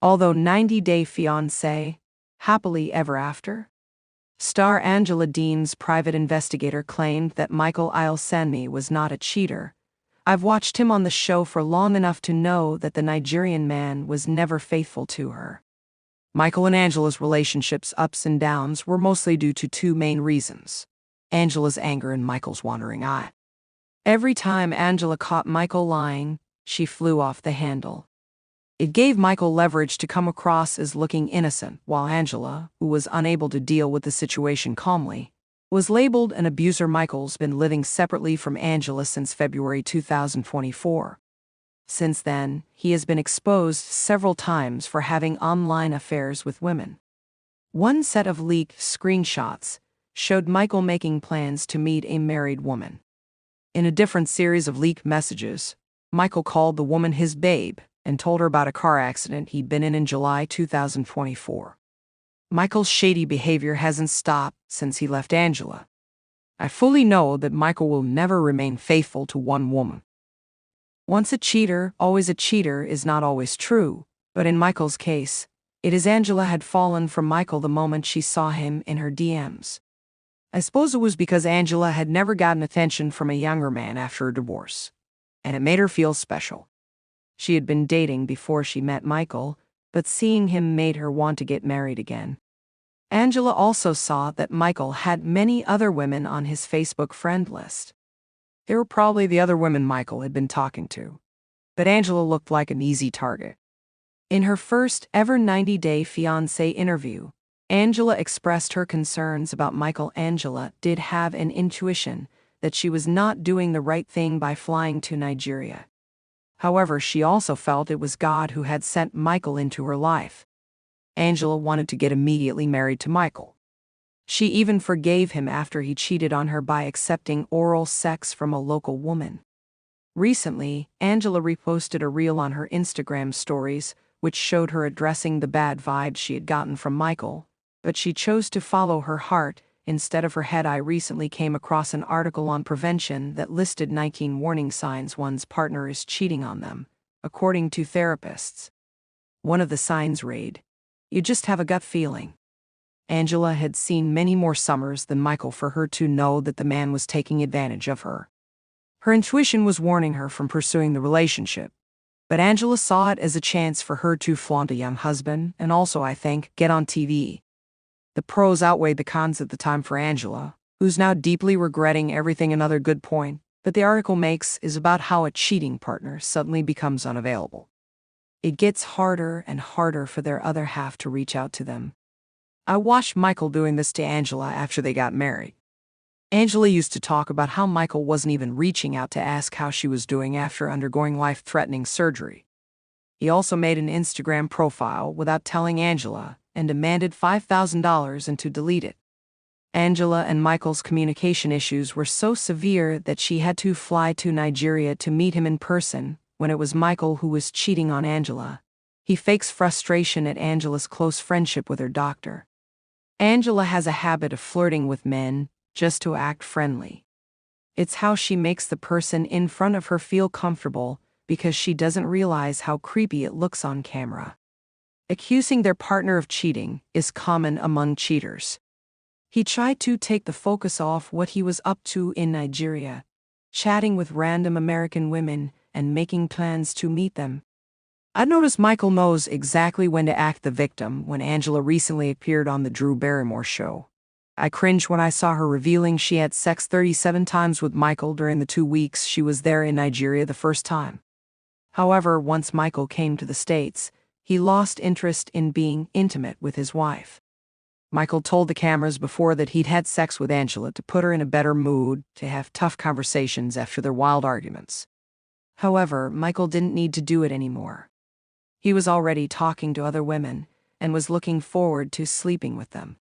Although 90 Day Fiancé, Happily Ever After? Star Angela Deem's private investigator claimed that Michael Ilsanmi was not a cheater. I've watched him on the show for long enough to know that the Nigerian man was never faithful to her. Michael and Angela's relationship's ups and downs were mostly due to two main reasons: Angela's anger and Michael's wandering eye. Every time Angela caught Michael lying, she flew off the handle. It gave Michael leverage to come across as looking innocent, while Angela, who was unable to deal with the situation calmly, was labeled an abuser. Michael's been living separately from Angela since February 2024. Since then, he has been exposed several times for having online affairs with women. One set of leaked screenshots showed Michael making plans to meet a married woman. In a different series of leaked messages, Michael called the woman his babe and told her about a car accident he'd been in July 2024. Michael's shady behavior hasn't stopped since he left Angela. I fully know that Michael will never remain faithful to one woman. Once a cheater, always a cheater is not always true, but in Michael's case, it is Angela had fallen for Michael the moment she saw him in her DMs. I suppose it was because Angela had never gotten attention from a younger man after a divorce, and it made her feel special. She had been dating before she met Michael, but seeing him made her want to get married again. Angela also saw that Michael had many other women on his Facebook friend list. They were probably the other women Michael had been talking to, but Angela looked like an easy target. In her first ever 90 Day Fiancé interview, Angela expressed her concerns about Michael. Angela did have an intuition that she was not doing the right thing by flying to Nigeria. However, she also felt it was God who had sent Michael into her life. Angela wanted to get immediately married to Michael. She even forgave him after he cheated on her by accepting oral sex from a local woman. Recently, Angela reposted a reel on her Instagram stories, which showed her addressing the bad vibes she had gotten from Michael, but she chose to follow her heart instead of her head. I recently came across an article on prevention that listed 19 warning signs one's partner is cheating on them, according to therapists. One of the signs read, "You just have a gut feeling." Angela had seen many more summers than Michael for her to know that the man was taking advantage of her. Her intuition was warning her from pursuing the relationship, but Angela saw it as a chance for her to flaunt a young husband and also, I think, get on TV. The pros outweighed the cons at the time for Angela, who's now deeply regretting everything. Another good point that the article makes is about how a cheating partner suddenly becomes unavailable. It gets harder and harder for their other half to reach out to them. I watched Michael doing this to Angela after they got married. Angela used to talk about how Michael wasn't even reaching out to ask how she was doing after undergoing life-threatening surgery. He also made an Instagram profile without telling Angela and demanded $5,000 and to delete it. Angela and Michael's communication issues were so severe that she had to fly to Nigeria to meet him in person when it was Michael who was cheating on Angela. He fakes frustration at Angela's close friendship with her doctor. Angela has a habit of flirting with men just to act friendly. It's how she makes the person in front of her feel comfortable because she doesn't realize how creepy it looks on camera. Accusing their partner of cheating is common among cheaters. He tried to take the focus off what he was up to in Nigeria, chatting with random American women and making plans to meet them. I noticed Michael knows exactly when to act the victim when Angela recently appeared on the Drew Barrymore show. I cringed when I saw her revealing she had sex 37 times with Michael during the 2 weeks she was there in Nigeria the first time. However, once Michael came to the States, he lost interest in being intimate with his wife. Michael told the cameras before that he'd had sex with Angela to put her in a better mood, to have tough conversations after their wild arguments. However, Michael didn't need to do it anymore. He was already talking to other women and was looking forward to sleeping with them.